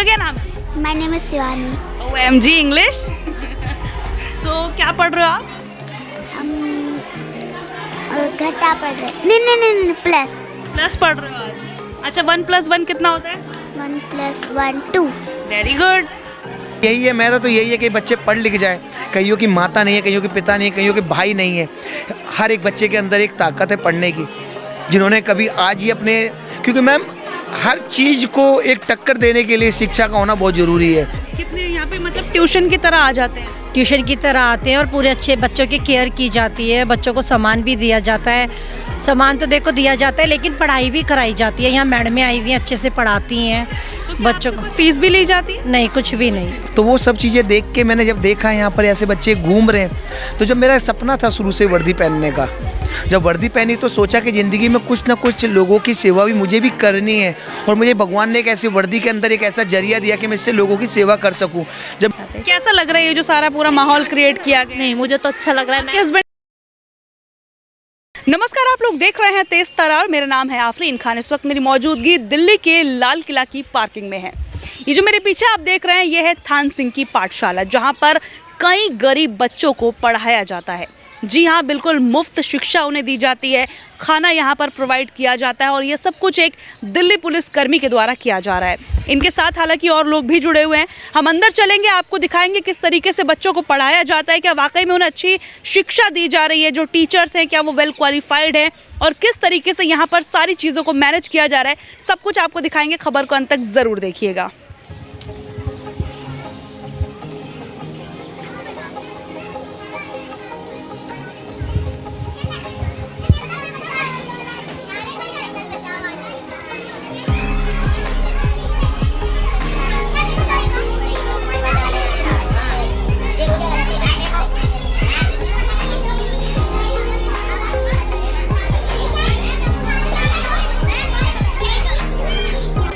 क्या नाम है? My name is Shivani. OMG English. So क्या पढ़ रहे हो आप? हम घटा पढ़ रहे। नहीं प्लस। प्लस पढ़ रहे हो आज। अच्छा 1 + 1 कितना होता है? 1 + 1 2। Very good. यही है, मेरा तो यही है कि बच्चे पढ़ लिख जाए। कईयों की माता नहीं है, कईयों के पिता नहीं है, कईयों के भाई नहीं है। हर एक बच्चे के अंदर एक ताकत है पढ़ने की, जिन्होंने कभी आज ही अपने, क्योंकि मैम हर चीज़ को एक टक्कर देने के लिए शिक्षा का होना बहुत ज़रूरी है। कितने यहाँ पे मतलब ट्यूशन की तरह आ जाते हैं? ट्यूशन की तरह आते हैं और पूरे अच्छे बच्चों की केयर की जाती है। बच्चों को सामान भी दिया जाता है। सामान तो देखो दिया जाता है, लेकिन पढ़ाई भी कराई जाती है। यहाँ मैडमें आई हुई हैं, अच्छे से पढ़ाती हैं बच्चों को। फीस भी ली जाती है? नहीं, कुछ भी नहीं। तो वो सब चीज़ें देख के मैंने जब देखा यहाँ पर ऐसे बच्चे घूम रहे हैं, तो जब मेरा सपना था शुरू से वर्दी पहनने का, जब वर्दी पहनी तो सोचा कि ज़िंदगी में कुछ ना कुछ लोगों की सेवा भी मुझे भी करनी है। और मुझे भगवान ने एक ऐसी वर्दी के अंदर एक ऐसा जरिया दिया कि मैं इससे लोगों की सेवा कर सकूं। जब कैसा लग रहा है ये जो सारा पूरा माहौल क्रिएट किया गया? नहीं, मुझे तो अच्छा लग रहा है। हस्बैंड। नमस्कार, आप लोग देख रहे हैं तेज तरार। मेरा नाम है आफरीन खान। इस वक्त मेरी मौजूदगी दिल्ली के लाल किला की पार्किंग में है। ये जो मेरे पीछे आप देख रहे हैं ये है थान सिंह की पाठशाला, जहां पर कई गरीब बच्चों को पढ़ाया जाता है। जी हाँ, बिल्कुल मुफ्त शिक्षा उन्हें दी जाती है, खाना यहाँ पर प्रोवाइड किया जाता है और ये सब कुछ एक दिल्ली पुलिस कर्मी के द्वारा किया जा रहा है। इनके साथ हालांकि और लोग भी जुड़े हुए हैं। हम अंदर चलेंगे, आपको दिखाएंगे किस तरीके से बच्चों को पढ़ाया जाता है, क्या वाकई में उन्हें अच्छी शिक्षा दी जा रही है, जो टीचर्स हैं क्या वो वेल क्वालिफाइड हैं, और किस तरीके से यहाँ पर सारी चीज़ों को मैनेज किया जा रहा है। सब कुछ आपको दिखाएंगे। खबर को अंत तक ज़रूर देखिएगा।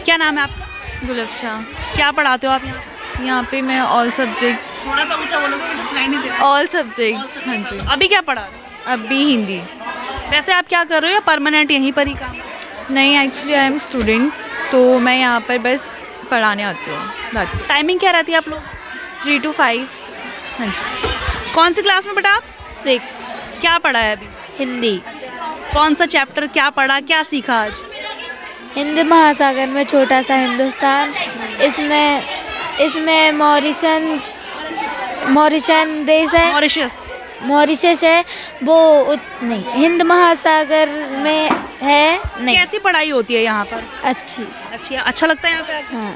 क्या नाम है आपका? गुलफशा। क्या पढ़ाते हो आप यहाँ? यहाँ पे मैं ऑल सब्जेक्ट्स। थोड़ा सा ऊंचा बोलोगे, मुझे सुनाई नहीं दे रहा। ऑल सब्जेक्ट्स, हाँ जी। अभी क्या पढ़ा रहे हो? अभी हिंदी। वैसे आप क्या कर रहे हो या परमानेंट यहीं पर ही काम? नहीं, एक्चुअली आई एम स्टूडेंट, तो मैं यहाँ पर बस पढ़ाने आती हूँ। बाकी टाइमिंग क्या रहती है आप लोग? 3 to 5। हाँ जी। कौन सी क्लास में बेटा आप? 6 क्या पढ़ा है अभी? हिंदी। कौन सा चैप्टर क्या पढ़ा, क्या सीखा आज? हिंद महासागर में छोटा सा हिंदुस्तान। इसमें मॉरिशन देश है। मॉरिशस है वो। नहीं, हिंद महासागर में है। नहीं, कैसी पढ़ाई होती है यहाँ पर? अच्छी। अच्छा लगता है यहाँ पे आके? हाँ,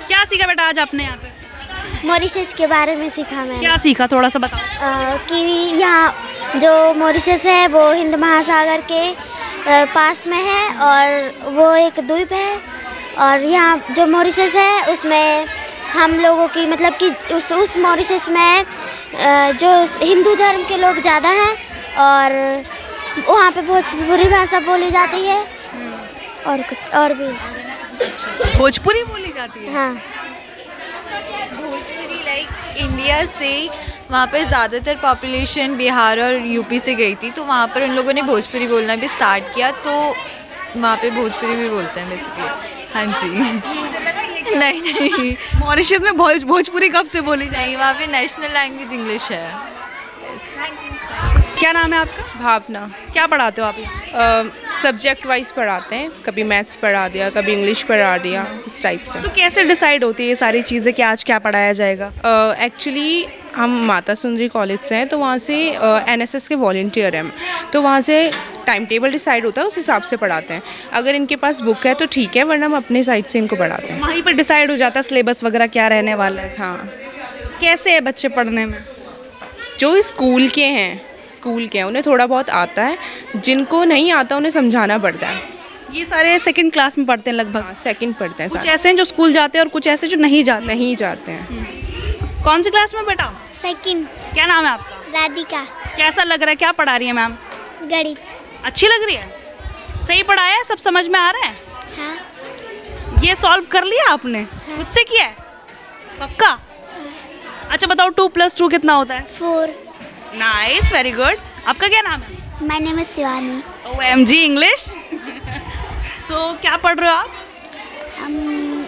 क्या सीखा बेटा आज आपने यहाँ पे? मॉरिशस के बारे में सीखा मैंने। क्या सीखा, थोड़ा सा बताओ। कि यहाँ जो मॉरिशस है वो हिंद महासागर के पास में है और वो एक द्वीप है। और यहाँ जो मॉरिशस है उसमें हम लोगों की मतलब कि उस मॉरिशस में जो हिंदू धर्म के लोग ज़्यादा हैं और वहाँ पे भोजपुरी भाषा बोली जाती है और कुछ और भी। भोजपुरी बोली जाती है? हाँ। भोजपुरी लाइक इंडिया से वहाँ पे ज़्यादातर पॉपुलेशन बिहार और यूपी से गई थी, तो वहाँ पर उन लोगों ने भोजपुरी बोलना भी स्टार्ट किया, तो वहाँ पे भोजपुरी भी बोलते हैं बेसिकली। हाँ जी। नहीं, मॉरिशस में भोजपुरी कब से बोली जाती नहीं, वहाँ पे नेशनल लैंग्वेज इंग्लिश है। है? क्या नाम है आपका? भावना। क्या पढ़ाते हो आप यहाँ? सब्जेक्ट वाइज पढ़ाते हैं, कभी मैथ्स पढ़ा दिया, कभी इंग्लिश पढ़ा दिया, इस टाइप से। तो कैसे डिसाइड होती है ये सारी चीज़ें कि आज क्या पढ़ाया जाएगा? एक्चुअली हम माता सुंदरी कॉलेज से हैं, तो वहाँ से NSS के वॉल्टियर हैं, तो वहाँ से टाइम टेबल डिसाइड होता है, उस हिसाब से पढ़ाते हैं। अगर इनके पास बुक है तो ठीक है, वरना हम अपने साइड से इनको पढ़ाते हैं। वहीं पर डिसाइड हो जाता है सिलेबस वगैरह क्या रहने वाला है? हाँ। कैसे है बच्चे पढ़ने में? जो स्कूल के हैं उन्हें थोड़ा बहुत आता है, जिनको नहीं आता उन्हें समझाना पड़ता है। ये सारे सेकंड क्लास में पढ़ते हैं लगभग? हाँ, सेकंड पढ़ते हैं कुछ सारे। ऐसे हैं जो स्कूल जाते हैं और कुछ ऐसे जो नहीं जाते हैं। कौन सी क्लास में बेटा? सेकंड। क्या नाम है आपका? राधिका। कैसा लग रहा है, क्या पढ़ा रही है मैम? गणित। अच्छी लग रही है? सही पढ़ाया है? सब समझ में आ रहा है? हाँ। ये सॉल्व कर लिया आपने? खुद से किया है? पक्का? अच्छा बताओ 2 + 2 कितना होता है? 4। Nice, very good. आपका क्या नाम है? My name is Shivani. OMG English. So क्या पढ़ रहे हो आप? हम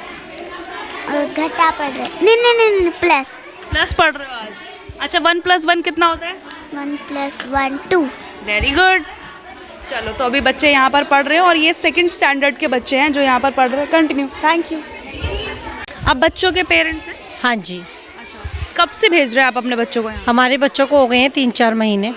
घटा पढ़ रहे, नहीं प्लस। प्लस पढ़ रहे हो आज? अच्छा, 1+1 कितना होता है? 1 + 1 2। Very good. चलो, तो अभी बच्चे यहाँ पर पढ़ रहे हैं और ये सेकंड स्टैंडर्ड के बच्चे हैं जो यहाँ पर पढ़ रहे हैं। कंटिन्यू। Thank you. आप बच्चों के पेरेंट्स हैं? हाँ जी, अच्छा, कब से भेज रहे हैं आप अपने बच्चों को यहाँ? हमारे बच्चों को हो गए हैं 3-4 महीने।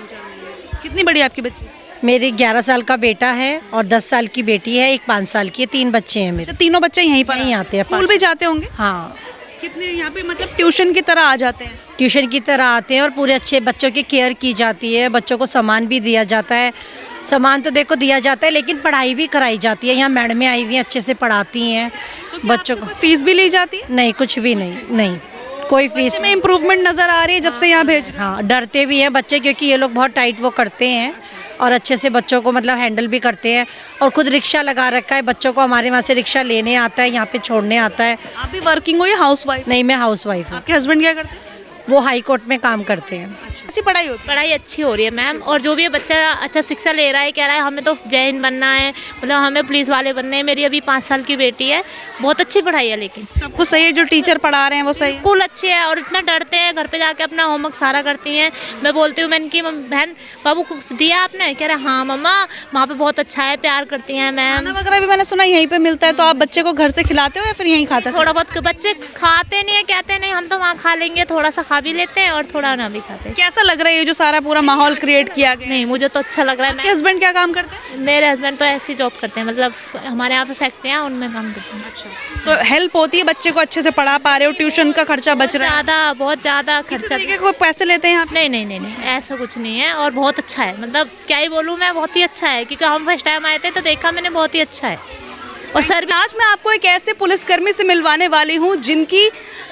कितनी बड़ी आपकी बच्ची? मेरी 11 साल का बेटा है और 10 साल की बेटी है, एक 5 साल की है, 3 बच्चे हैं मेरे। अच्छा, तीनों बच्चे यहीं पर यहीं आते हैं, स्कूल भी जाते होंगे? हाँ, कितने यहाँ पे मतलब ट्यूशन की तरह आ जाते हैं? ट्यूशन की तरह आते हैं और पूरे अच्छे बच्चों की केयर की जाती है, बच्चों को सामान भी दिया जाता है। सामान तो देखो दिया जाता है, लेकिन पढ़ाई भी कराई जाती है। यहाँ मैडमें आई हुई हैं, अच्छे से पढ़ाती हैं बच्चों को। फीस भी ली जाती है? नहीं, कुछ भी नहीं, कोई फीस में इम्प्रूवमेंट नजर आ रही है जब से यहाँ भेज रहे हैं? हाँ, डरते भी हैं बच्चे, क्योंकि ये लोग बहुत टाइट वो करते हैं और अच्छे से बच्चों को मतलब हैंडल भी करते हैं। और खुद रिक्शा लगा रखा है बच्चों को, हमारे वहाँ से रिक्शा लेने आता है, यहाँ पे छोड़ने आता है। आप भी वर्किंग हो या हाउस वाइफ? नहीं, मैं हाउस वाइफ हूँ। आपके हस्बैंड क्या करते हैं? वो हाई कोर्ट में काम करते हैं। ऐसी पढ़ाई होती है? पढ़ाई अच्छी हो रही है मैम, और जो भी ये बच्चा अच्छा शिक्षा ले रहा है, कह रहा है हमें तो जय हिंद बनना है, मतलब हमें पुलिस वाले बनने हैं। मेरी अभी 5 साल की बेटी है, बहुत अच्छी पढ़ाई है। लेकिन सब कुछ सही है? जो टीचर पढ़ा रहे हैं वो सही है? स्कूल अच्छे है और इतना डरते हैं, घर पे जाके अपना होमवर्क सारा करती हैं। मैं बोलती हूँ, मैंने की बहन बाबू कुछ दिया आपने? कह रहे हाँ मम्मा, वहाँ पे बहुत अच्छा है, प्यार करती हैं मैम। खाना वगैरह भी मैंने सुना यहीं पे मिलता है, तो आप बच्चे को घर से खिलाते हो या फिर यहीं खाता है? थोड़ा बहुत बच्चे खाते नहीं है, कहते नहीं हम तो वहाँ खा लेंगे, थोड़ा सा खा भी लेते हैं और थोड़ा ना भी खाते हैं। कैसा लग रहा है ये जो सारा पूरा माहौल क्रिएट किया गया? नहीं, मुझे तो अच्छा लग रहा है। आपके हस्बैंड क्या काम करते हैं? मेरे हस्बैंड तो ऐसी जॉब करते हैं, मतलब हमारे यहाँ पे फैक्ट्रियाँ उनमें काम करते हैं। अच्छा, तो हेल्प होती है? बच्चे को अच्छे से पढ़ा पा रहे हो? ट्यूशन का खर्चा बच रहा है? ज़्यादा, बहुत ज़्यादा किसी खर्चा। तरीके को पैसे लेते हैं आप? नहीं, ऐसा कुछ नहीं है और बहुत अच्छा है, मतलब क्या ही बोलूँ मैं, बहुत ही अच्छा है। क्योंकि हम फर्स्ट टाइम आए थे तो देखा मैंने, बहुत ही अच्छा है। और सर भी आज मैं आपको एक ऐसे पुलिसकर्मी से मिलवाने वाली हूँ जिनकी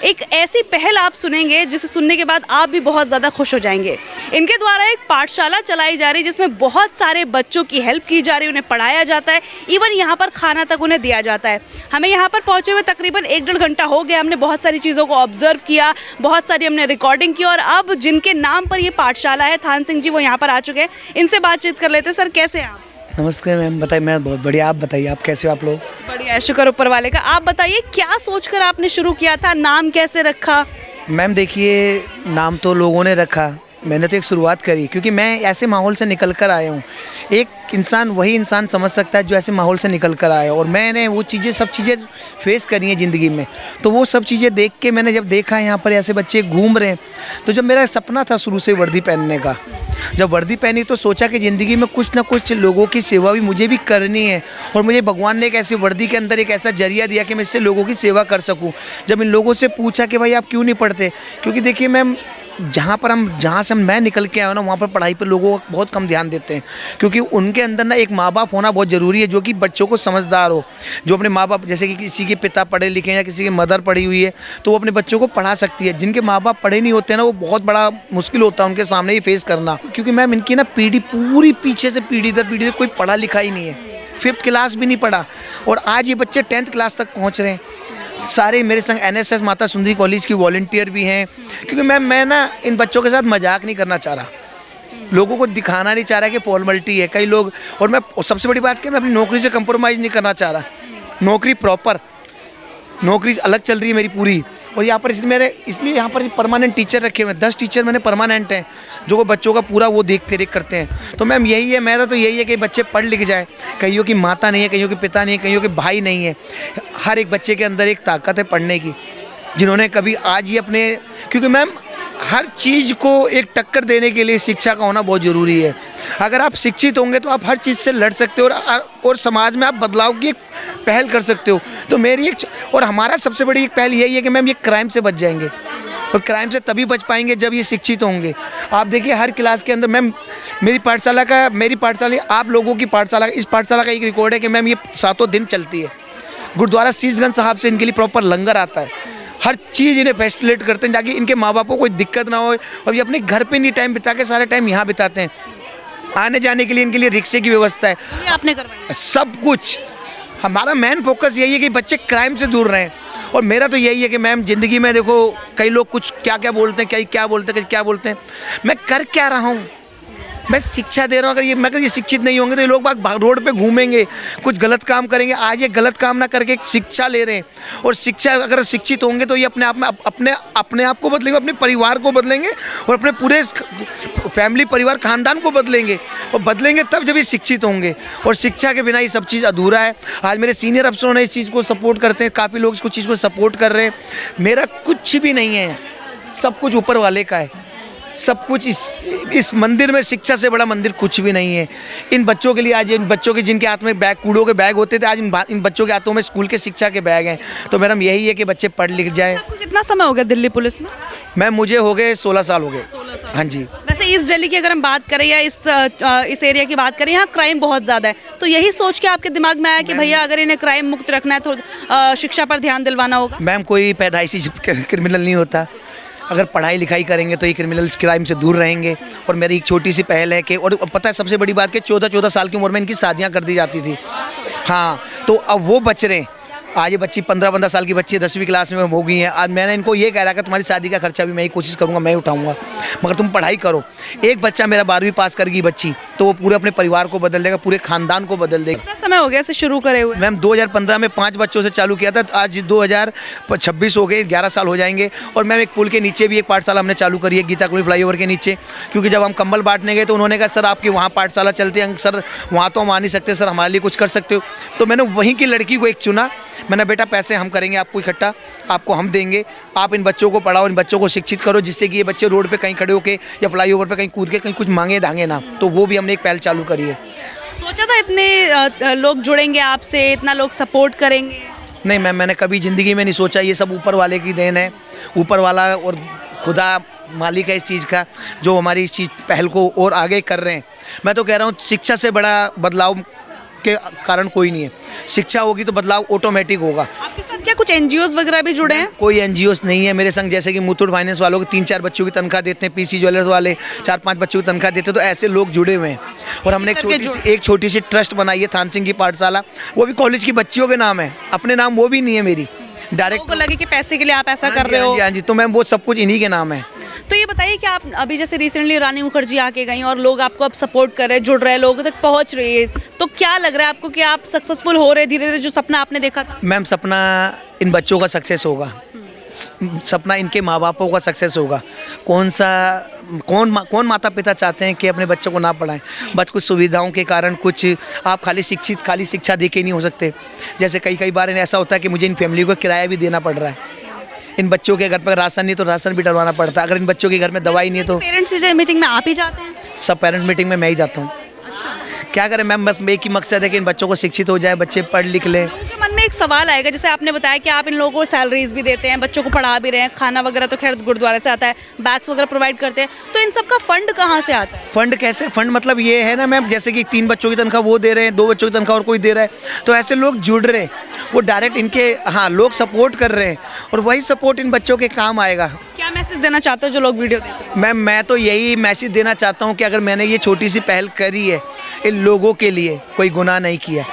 एक ऐसी पहल आप सुनेंगे जिसे सुनने के बाद आप भी बहुत ज़्यादा खुश हो जाएंगे। इनके द्वारा एक पाठशाला चलाई जा रही है जिसमें बहुत सारे बच्चों की हेल्प की जा रही है, उन्हें पढ़ाया जाता है, इवन यहाँ पर खाना तक उन्हें दिया जाता है। हमें यहाँ पर पहुँचे हुए तकरीबन 1-1.5 घंटा हो गया। हमने बहुत सारी चीज़ों को ऑब्जर्व किया, बहुत सारी हमने रिकॉर्डिंग की और अब जिनके नाम पर ये पाठशाला है, थान सिंह जी, वो यहाँ पर आ चुके हैं। इनसे बातचीत कर लेते हैं। सर, कैसे हैं आप? नमस्कार मैम, बताइए। मैं बहुत बढ़िया, आप बताइए, आप कैसे हो? आप लोग? बढ़िया, शुक्र ऊपर वाले का। आप बताइए, क्या सोचकर आपने शुरू किया था? नाम कैसे रखा? मैम देखिए, नाम तो लोगों ने रखा, मैंने तो एक शुरुआत करी, क्योंकि मैं ऐसे माहौल से निकल कर आया हूँ। एक इंसान वही इंसान समझ सकता है जो ऐसे माहौल से निकल कर आया, और मैंने वो चीज़ें, सब चीज़ें फेस करी हैं ज़िंदगी में। तो वो सब चीज़ें देख के मैंने जब देखा यहाँ पर ऐसे बच्चे घूम रहे हैं, तो जब मेरा सपना था शुरू से वर्दी पहनने का, जब वर्दी पहनी तो सोचा कि ज़िंदगी में कुछ ना कुछ लोगों की सेवा भी मुझे भी करनी है, और मुझे भगवान ने एक ऐसी वर्दी के अंदर एक ऐसा जरिया दिया कि मैं इससे लोगों की सेवा कर सकूं। जब इन लोगों से पूछा कि भाई आप क्यों नहीं पढ़ते, क्योंकि देखिए मैम, जहाँ से मैं निकल के आया ना, वहाँ पर पढ़ाई पर लोगों को बहुत कम ध्यान देते हैं, क्योंकि उनके अंदर ना एक माँ बाप होना बहुत ज़रूरी है जो कि बच्चों को समझदार हो, जो अपने माँ बाप, जैसे कि किसी के पिता पढ़े लिखे हैं या किसी की मदर पढ़ी हुई है तो वो अपने बच्चों को पढ़ा सकती है। जिनके माँ बाप पढ़े नहीं होते ना, वो बहुत बड़ा मुश्किल होता है उनके सामने ये फेस करना, क्योंकि मैम इनकी ना पीढ़ी पूरी पीछे से पीढ़ी दर पीढ़ी कोई पढ़ा लिखा ही नहीं है, 5th क्लास भी नहीं पढ़ा, और आज ये बच्चे 10th क्लास तक पहुँच रहे हैं। सारे मेरे संग NSS माता सुंदरी कॉलेज की वॉलंटियर भी हैं, क्योंकि मैं ना इन बच्चों के साथ मजाक नहीं करना चाह रहा, लोगों को दिखाना नहीं चाह रहा कि फॉर्मलिटी है कई लोग, और मैं सबसे बड़ी बात कि मैं अपनी नौकरी से कंप्रोमाइज़ नहीं करना चाह रहा। नौकरी प्रॉपर, नौकरी अलग चल रही है मेरी पूरी, और यहाँ पर इसलिए यहाँ पर परमानेंट टीचर रखे हुए हैं, 10 टीचर मैंने परमानेंट हैं जो बच्चों का पूरा वो देख करते हैं। तो मैम यही है, मेरा तो यही है कि बच्चे पढ़ लिख जाए। कईयों की माता नहीं है, कईयों के पिता नहीं है, कईयों के भाई नहीं है, हर एक बच्चे के अंदर एक ताकत है पढ़ने की, जिन्होंने कभी आज ही अपने, क्योंकि मैम हर चीज़ को एक टक्कर देने के लिए शिक्षा का होना बहुत ज़रूरी है। अगर आप शिक्षित होंगे तो आप हर चीज़ से लड़ सकते हो और समाज में आप बदलाव की एक पहल कर सकते हो। तो मेरी एक और हमारा सबसे बड़ी एक पहल यही है कि मैम ये क्राइम से बच जाएंगे, और क्राइम से तभी बच पाएंगे जब ये शिक्षित होंगे। आप देखिए हर क्लास के अंदर मैम, मेरी पाठशाला आप लोगों की पाठशाला, इस पाठशाला का एक रिकॉर्ड है कि मैम ये 7 दिन चलती है। गुरुद्वारा शीशगंज साहब से इनके लिए प्रॉपर लंगर आता है, हर चीज़ इन्हें फैसिलिटेट करते हैं ताकि इनके माँ बापों को कोई दिक्कत ना हो, और ये अपने घर पे नहीं टाइम बिता के सारा टाइम यहाँ बिताते हैं। आने जाने के लिए इनके लिए रिक्शे की व्यवस्था है, ये आपने करवाई? सब कुछ। हमारा मेन फोकस यही है कि बच्चे क्राइम से दूर रहें, और मेरा तो यही है कि मैम ज़िंदगी में देखो कई लोग कुछ क्या बोलते हैं, क्या बोलते हैं, मैं कर क्या रहा हूँ, मैं शिक्षा दे रहा हूँ। अगर ये शिक्षित नहीं होंगे तो ये लोग बाग रोड पे घूमेंगे, कुछ गलत काम करेंगे। आज ये गलत काम ना करके शिक्षा ले रहे हैं, और शिक्षा अगर शिक्षित होंगे तो ये अपने आप में अपने आप को बदलेंगे, अपने परिवार को बदलेंगे, और अपने पूरे फैमिली परिवार खानदान को बदलेंगे। और बदलेंगे तब जब ये शिक्षित होंगे, और शिक्षा के बिना ये सब चीज़ अधूरा है। आज मेरे सीनियर अफसरों ने इस चीज़ को सपोर्ट करते हैं, काफ़ी लोग इसको चीज़ को सपोर्ट कर रहे हैं। मेरा कुछ भी नहीं है, सब कुछ ऊपर वाले का है। सब कुछ इस मंदिर में, शिक्षा से बड़ा मंदिर कुछ भी नहीं है। इन बच्चों के लिए आज, इन बच्चों के जिनके हाथ में बैग, कूड़ों के बैग होते थे, आज इन बच्चों के हाथों में स्कूल के शिक्षा के बैग हैं। तो मेरा यही है कि बच्चे पढ़ लिख जाएं। आपको कितना समय हो गया दिल्ली पुलिस में? मुझे हो गए 16 साल हो गए। हाँ जी। वैसे ईस्ट दिल्ली की अगर हम बात करें या इस एरिया की बात करें, यहाँ क्राइम बहुत ज़्यादा है, तो यही सोच के आपके दिमाग में आया कि भैया अगर इन्हें क्राइम मुक्त रखना है तो शिक्षा पर ध्यान दिलवाना होगा? मैम, कोई पैदाइशी क्रिमिनल नहीं होता। अगर पढ़ाई लिखाई करेंगे तो ये क्रिमिनल क्राइम से दूर रहेंगे। और मेरी एक छोटी सी पहल है कि, और पता है सबसे बड़ी बात कि 14-14 साल की उम्र में इनकी शादियां कर दी जाती थी। हाँ, तो अब वो बच रहे हैं। आज ये बच्ची 15-15 साल की बच्ची 10वीं क्लास में हो गई है। आज मैंने इनको ये कह रहा कि तुम्हारी शादी का खर्चा भी मैं ही कोशिश करूँगा, मैं उठाऊँगा, मगर तुम पढ़ाई करो। एक बच्चा मेरा 12वीं पास करेगी बच्ची, तो वो पूरे अपने परिवार को बदल देगा, पूरे खानदान को बदल देगा। कितना समय हो गया इसे शुरू करे हुए? मैम 2015 में 5 बच्चों से चालू किया था, आज 2026 हो गए, 11 साल हो जाएंगे। और मैम एक पुल के नीचे भी एक पाठशाला हमने चालू करी है, गीता कॉलोनी फ्लाईओवर के नीचे, क्योंकि जब हम कंबल बांटने गए तो उन्होंने कहा सर आपकी वहाँ पाठशाला चलते हैं। सर वहाँ तो हम आ नहीं सकते, सर हमारे लिए कुछ कर सकते हो? तो मैंने वहीं की लड़की को एक चुना। मैंने बेटा पैसे हम करेंगे आपको इकट्ठा, आपको हम देंगे, आप इन बच्चों को पढ़ाओ, इन बच्चों को शिक्षित करो, जिससे कि ये बच्चे रोड पे कहीं खड़े होके या फ्लाईओवर पे कहीं कूद के कहीं कुछ मांगे दांगे ना। तो वो भी हमने एक पहल चालू करी है। सोचा था इतने लोग जुड़ेंगे आपसे, इतना लोग सपोर्ट करेंगे? नहीं मैम, मैंने कभी ज़िंदगी में नहीं सोचा। ये सब ऊपर वाले की देन है। ऊपर वाला और खुदा मालिक है इस चीज़ का, जो हमारी इस चीज़ पहल को और आगे कर रहे हैं। मैं तो कह रहा हूँ शिक्षा से बड़ा बदलाव के कारण कोई नहीं है। शिक्षा होगी तो बदलाव ऑटोमेटिक होगा। आपके साथ क्या कुछ एनजीओज वगैरह भी जुड़े हैं? कोई एनजीओस नहीं है मेरे संग, जैसे कि मुथूट फाइनेंस वालों को 3-4 बच्चों की तनख्वाह देते हैं, पीसी ज्वेलर्स वाले 4-5 बच्चों की तनख्वाह देते हैं। तो ऐसे लोग जुड़े हुए हैं। और हमने एक छोटी सी ट्रस्ट बनाई है, थान सिंह की पाठशाला, वो भी कॉलेज की बच्चियों के नाम है, अपने नाम वो भी नहीं है मेरी। डायरेक्ट लगे कि पैसे के लिए आप ऐसा कर रहे हो? हाँ जी, तो मैम वो सब कुछ इन्हीं के नाम है। तो ये बताइए कि आप अभी जैसे रिसेंटली रानी मुखर्जी आके गई और लोग आपको अब सपोर्ट कर रहे हैं, जुड़ रहे हैं, लोगों तक पहुंच रही है, तो क्या लग रहा है आपको कि आप सक्सेसफुल हो रहे हैं धीरे धीरे, जो सपना आपने देखा था? मैम सपना इन बच्चों का सक्सेस होगा, सपना इनके माँ बापों का सक्सेस होगा। कौन माता पिता चाहते हैं कि अपने बच्चों को ना पढ़ाएं? बस कुछ सुविधाओं के कारण, कुछ आप खाली शिक्षा दे के नहीं हो सकते। जैसे कई बार ऐसा होता है कि मुझे इन फैमिली को किराया भी देना पड़ रहा है। इन बच्चों के घर पर राशन नहीं तो राशन भी डलवाना पड़ता है। अगर इन बच्चों के घर में दवाई नहीं है तो पेरेंट्स मीटिंग में आप ही जाते हैं? सब पेरेंट मीटिंग में मैं ही जाता हूँ। क्या करें मैम, बस एक ही मकसद है कि इन बच्चों को शिक्षित हो जाए, बच्चे पढ़ लिख लें। लोगों के मन में एक सवाल आएगा, जैसे आपने बताया कि आप इन लोगों को सैलरीज भी देते हैं, बच्चों को पढ़ा भी रहे हैं, खाना वगैरह तो खैर गुरुद्वारे से आता है, बैग्स वगैरह प्रोवाइड करते हैं, तो इन सब का फंड कहाँ से आता है? फंड कैसे? फंड मतलब ये है ना मैम, जैसे कि 3 बच्चों की तनख्वाह वो दे रहे हैं, 2 बच्चों की तनख्वाह और कोई दे रहा है, तो ऐसे लोग जुड़ रहे हैं, वो डायरेक्ट इनके लोग सपोर्ट कर रहे हैं, और वही सपोर्ट इन बच्चों के काम आएगा। क्या मैसेज देना चाहते हो जो लोग वीडियो देखते हैं? मैम मैं तो यही मैसेज देना चाहता हूँ कि अगर मैंने ये छोटी सी पहल करी है, इन लोगों के लिए कोई गुनाह नहीं किया,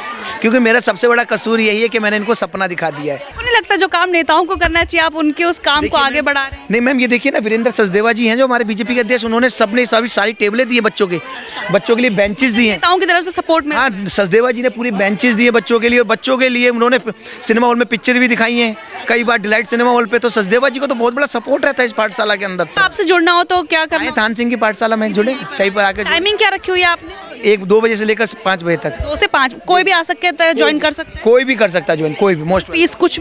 क्योंकि मेरा सबसे बड़ा कसूर यही है कि मैंने इनको सपना दिखा दिया है। मुझे लगता है जो काम नेताओं को करना चाहिए आप उनके उस काम को आगे बढ़ा रहे हैं। नहीं मैम, ये देखिए ना, वीरेंद्र सचदेवा जी हैं जो हमारे बीजेपी के अध्यक्ष, उन्होंने सबने सारी टेबलें दी है बच्चों के लिए बेंचेस दिए हैं नेताओं की तरफ से सपोर्ट में। हाँ, सचदेवा जी ने पूरी बेंचेस दिए बच्चों के लिए, और बच्चों के लिए उन्होंने सिनेमा हॉल में पिक्चर भी दिखाई है कई बार, डिलाइट सिनेमा हॉल पे। तो सचदेवा जी को तो बहुत बड़ा सपोर्ट रहता है इस पाठशाला के अंदर। आपसे जुड़ना हो तो क्या करना है? थान सिंह की पाठशाला में जुड़े, सही पर आकर। टाइमिंग क्या रखी हुई है आपने? 2 बजे से लेकर 5 बजे तक। 2 से 5 कोई भी आ सकता है, ज्वाइन कर सकता है? कोई भी कर सकता है ज्वाइन, कोई भी। मोस्ट फीस कुछ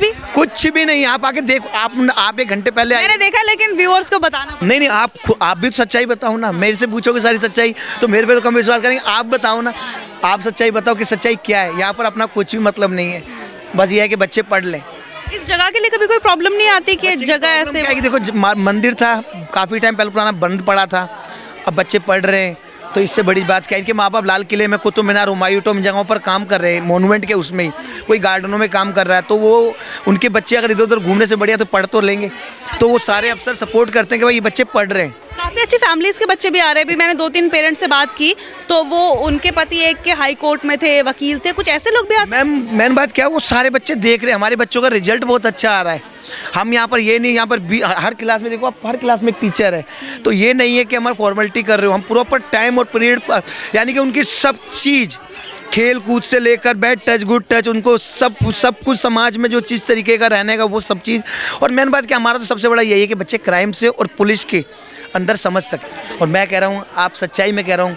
भी नहीं? आप आके देखो, आप 1 घंटे पहले मैंने देखा, लेकिन व्यूअर्स को बताना। नहीं, आप भी तो सच्चाई बताओ ना, मेरे से पूछोगे सारी सच्चाई तो मेरे पे तो कम विश्वास करेंगे। आप बताओ ना, आप सच्चाई बताओ कि सच्चाई क्या है। यहाँ पर अपना कुछ भी मतलब नहीं है, बस ये है कि बच्चे पढ़ लें। इस जगह के लिए कभी कोई प्रॉब्लम नहीं आती कि जगह ऐसे? देखो मंदिर था, काफ़ी टाइम पहले पुराना बंद पड़ा था, अब बच्चे पढ़ रहे हैं, तो इससे बड़ी बात क्या है? इनके माँ बाप लाल किले में, कुतुब मीनार, हुमायूं टॉम जगहों पर काम कर रहे हैं, मोनूमेंट के उसमें ही, कोई गार्डनों में काम कर रहा है, तो वो उनके बच्चे अगर इधर उधर घूमने से बढ़िया तो पढ़ तो लेंगे। तो वो सारे अफसर सपोर्ट करते हैं कि भाई ये बच्चे पढ़ रहे हैं। काफ़ी अच्छी फैमिलीज़ के बच्चे भी आ रहे हैं। भी मैंने 2-3 पेरेंट्स से बात की तो वो उनके पति एक के हाई कोर्ट में थे, वकील थे, कुछ ऐसे लोग भी आते हैं। मैम मेन बात क्या है, वो सारे बच्चे देख रहे हैं, हमारे बच्चों का रिजल्ट बहुत अच्छा आ रहा है, हम यहाँ पर ये नहीं, यहाँ पर हर क्लास में देखो आप, हर क्लास में एक टीचर है। तो ये नहीं है कि हमारा फॉर्मेलिटी कर रहे हो, हम प्रॉपर टाइम और पीरियड पर, यानी कि उनकी सब चीज़, खेल कूद से लेकर बैड टच, गुड टच, उनको सब कुछ समाज में जो चीज़ तरीके का रहने का वो सब चीज़। और मेन बात कि हमारा तो सबसे बड़ा यही है कि बच्चे क्राइम से और पुलिस के अंदर समझ सकते। और मैं कह रहा हूँ, आप सच्चाई में कह रहा हूँ,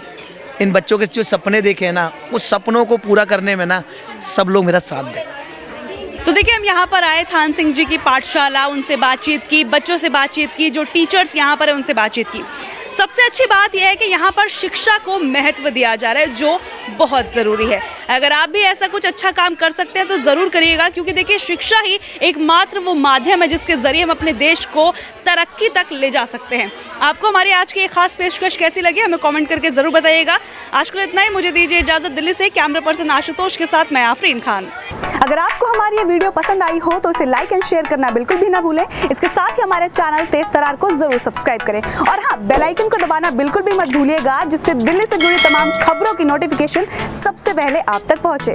इन बच्चों के जो सपने देखे हैं ना, उस सपनों को पूरा करने में ना सब लोग मेरा साथ दें। तो देखिए, हम यहाँ पर आए थान सिंह जी की पाठशाला, उनसे बातचीत की, बच्चों से बातचीत की, जो टीचर्स यहाँ पर हैं उनसे बातचीत की। सबसे अच्छी बात यह है कि यहाँ पर शिक्षा को महत्व दिया जा रहा है, जो बहुत ज़रूरी है। अगर आप भी ऐसा कुछ अच्छा काम कर सकते हैं तो ज़रूर करिएगा, क्योंकि देखिए शिक्षा ही एकमात्र वो माध्यम है जिसके ज़रिए हम अपने देश को तरक्की तक ले जा सकते हैं। आपको हमारी आज की एक खास पेशकश कैसी लगी हमें कमेंट करके ज़रूर बताइएगा। आज के लिए इतना ही, मुझे दीजिए इजाज़त। दिल्ली से कैमरा पर्सन आशुतोष के साथ मैं आफरीन खान। अगर आपको हमारी ये वीडियो पसंद आई हो तो इसे लाइक एंड शेयर करना बिल्कुल भी ना भूलें। इसके साथ ही हमारे चैनल तेज तरार को ज़रूर सब्सक्राइब करें, और हाँ, बेल आइकन को दबाना बिल्कुल भी मत भूलिएगा, जिससे दिल्ली से जुड़ी तमाम खबरों की नोटिफिकेशन सबसे पहले आप तक पहुंचे।